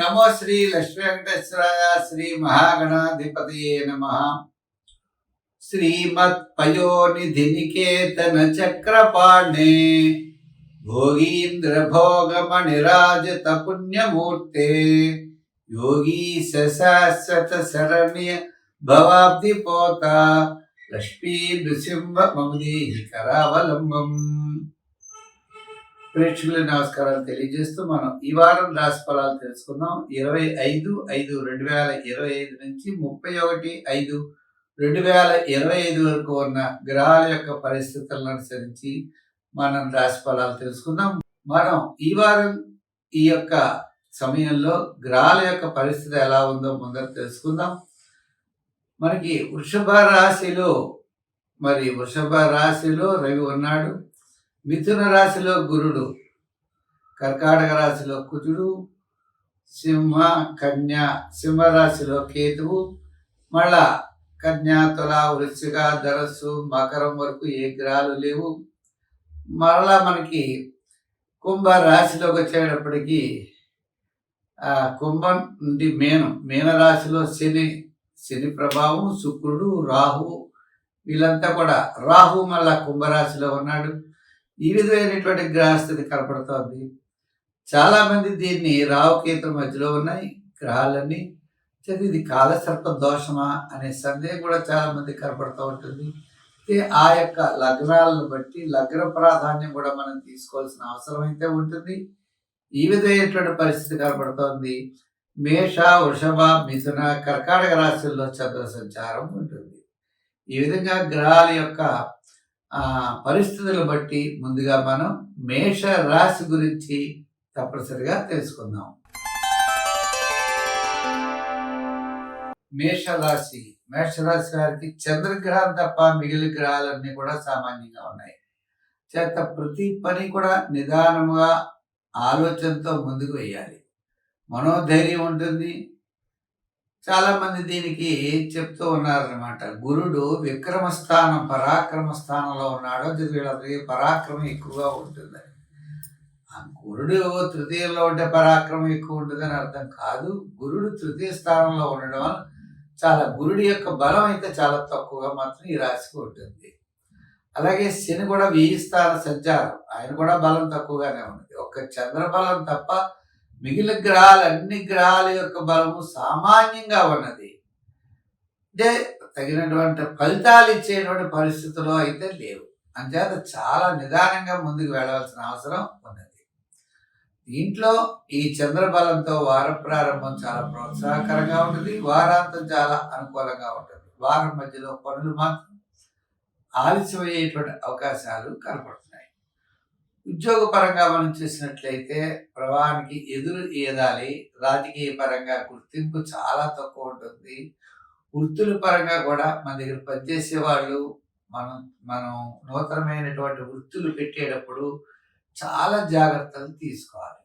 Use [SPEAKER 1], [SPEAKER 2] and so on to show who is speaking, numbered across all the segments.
[SPEAKER 1] నమో శ్రీ లక్ష్మీ వెంకటేశ్వరాయ శ్రీ మహాగణాధిపతయే నమః. శ్రీమత్ పయోనిధి నికేతన చక్రపాణే భోగీంద్ర భోగమణిరాజత పుణ్యమూర్తే యోగీశ శాశ్వత శరణ్య భవాబ్ది పోత లక్ష్మీ నృసింహ మమదేహి కరావలంబం. ప్రేక్షకుల నమస్కారాలు తెలియజేస్తూ మనం ఈ వారం రాశి ఫలాలు తెలుసుకుందాం. 25/5/2025 నుంచి 31/5/2025 వరకు ఉన్న గ్రహాల యొక్క పరిస్థితులను అనుసరించి మనం రాశి ఫలాలు తెలుసుకుందాం. మనం ఈ వారం ఈ యొక్క సమయంలో గ్రహాల యొక్క పరిస్థితి ఎలా ఉందో ముందర తెలుసుకుందాం. మనకి వృషభ రాశిలో రవి ఉన్నాడు. మిథున రాశిలో గురుడు, కర్కాటక రాశిలో కుజుడు, సింహ రాశిలో కేతువు, మళ్ళా కన్యా, తుల, వృశ్చిక, ధనస్సు, మకరం వరకు ఏ గ్రహాలు లేవు. మరలా మనకి కుంభ రాశిలోకి వచ్చేటప్పటికి కుంభం నుండి మీన రాశిలో శని ప్రభావం, శుక్రుడు, రాహు వీళ్ళంతా కూడా, రాహు మళ్ళా కుంభరాశిలో ఉన్నాడు. ఈ విధమైనటువంటి గ్రహస్థితి కనపడుతోంది. చాలా మంది దీన్ని రాహుకేతుల మధ్యలో ఉన్నాయి గ్రహాలన్నీ. ఇది కాలసర్ప దోషమా అనే సందేహం కూడా చాలా మంది కనపడుతూ ఉంటుంది. ఆ యొక్క లగ్నాలను బట్టి లగ్న ప్రాధాన్యం కూడా మనం తీసుకోవాల్సిన అవసరం అయితే ఉంటుంది. ఈ విధమైనటువంటి పరిస్థితి కనపడుతోంది. మేష, వృషభ, మిథున, కర్కాటక రాశుల్లో చంద్ర సంచారం ఉంటుంది. ఈ విధంగా గ్రహాల యొక్క పరిస్థితులను బట్టి ముందుగా మనం మేష రాశి గురించి తప్పనిసరిగా తెలుసుకుందాం. మేషరాశి వారికి చంద్రగ్రహం తప్ప మిగిలిన గ్రహాలన్నీ కూడా సామాన్యంగా ఉన్నాయి. చేత ప్రతి పని కూడా నిదానముగా ఆలోచనతో ముందుకు వేయాలి. మనోధైర్యం ఉంటుంది. చాలా మంది దీనికి చెప్తూ ఉన్నారనమాట. గురుడు విక్రమ స్థానం, పరాక్రమ స్థానంలో ఉన్నాడు. వీళ్ళందరికీ పరాక్రమం ఎక్కువగా ఉంటుందని. ఆ గురుడు తృతీయంలో ఉంటే పరాక్రమం ఎక్కువ ఉంటుందని అర్థం కాదు. గురుడు తృతీయ స్థానంలో ఉండడం వల్ల గురుడి యొక్క బలం అయితే చాలా తక్కువగా మాత్రం ఈ రాశికి ఉంటుంది. అలాగే శని కూడా 1000 స్థాన సంచారం, ఆయన కూడా బలం తక్కువగానే ఉన్నది. ఒక్క చంద్ర బలం తప్ప మిగిలిన గ్రహాలు, అన్ని గ్రహాల యొక్క బలము సామాన్యంగా ఉన్నది. అంటే తగినటువంటి ఫలితాలు ఇచ్చేటువంటి పరిస్థితులు అయితే లేవు. అంచేత చాలా నిదానంగా ముందుకు వెళ్ళవలసిన అవసరం ఉన్నది. దీంట్లో ఈ చంద్రబలంతో వార ప్రారంభం చాలా ప్రోత్సాహకరంగా ఉంటుంది. వారాంతం చాలా అనుకూలంగా ఉంటుంది. వారం మధ్యలో పనులు మాత్రం ఆలస్యమయ్యేటువంటి అవకాశాలు కనపడుతున్నాయి. ఉద్యోగ పరంగా మనం చూసినట్లయితే ప్రవాహానికి ఎదురు ఈదాలి. రాజకీయ పరంగా గుర్తింపు చాలా తక్కువ ఉంటుంది. వృత్తుల పరంగా కూడా మన దగ్గర పనిచేసే వాళ్ళు మనం నూతనమైనటువంటి వృత్తులు పెట్టేటప్పుడు చాలా జాగ్రత్తలు తీసుకోవాలి.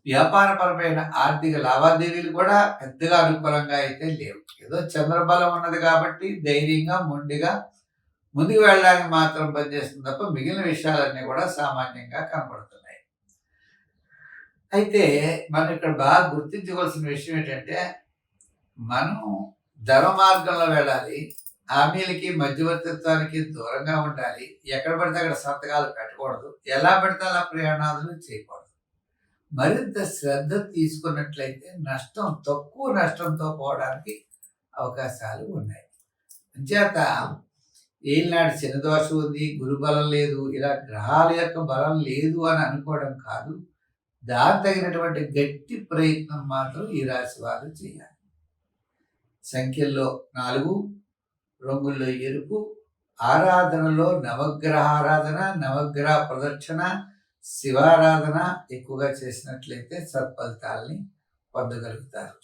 [SPEAKER 1] వ్యాపారపరమైన ఆర్థిక లావాదేవీలు కూడా పెద్దగా అనుకూలంగా అయితే లేవు. ఏదో చంద్రబలం ఉన్నది కాబట్టి ధైర్యంగా మొండిగా ముందుకు వెళ్ళడానికి మాత్రం పనిచేస్తుంది తప్ప మిగిలిన విషయాలన్నీ కూడా సామాన్యంగా కనపడుతున్నాయి. అయితే మనం ఇక్కడ బాగా గుర్తించవలసిన విషయం ఏంటంటే, మనం ధర్మ మార్గంలో వెళ్ళాలి. హామీలకి, మధ్యవర్తిత్వానికి దూరంగా ఉండాలి. ఎక్కడ పడితే అక్కడ సంతకాలు పెట్టకూడదు. ఎలా పడితే అలా ప్రయాణాలు చేయకూడదు. మరింత శ్రద్ధ తీసుకున్నట్లయితే తక్కువ నష్టంతో పోవడానికి అవకాశాలు ఉన్నాయి. అంచేత ఏలినాడు శని దోషం ఉంది, గురుబలం లేదు, ఇలా గ్రహాల యొక్క బలం లేదు అని అనుకోవడం కాదు. దానికి తగినటువంటి గట్టి ప్రయత్నం మాత్రం ఈ రాశి వారు చేయాలి. సంఖ్యల్లో 4, రంగుల్లో ఎరుపు, ఆరాధనలో నవగ్రహ ఆరాధన, నవగ్రహ ప్రదక్షిణ, శివారాధన ఎక్కువగా చేసినట్లయితే సత్ఫలితాలని పొందగలుగుతారు.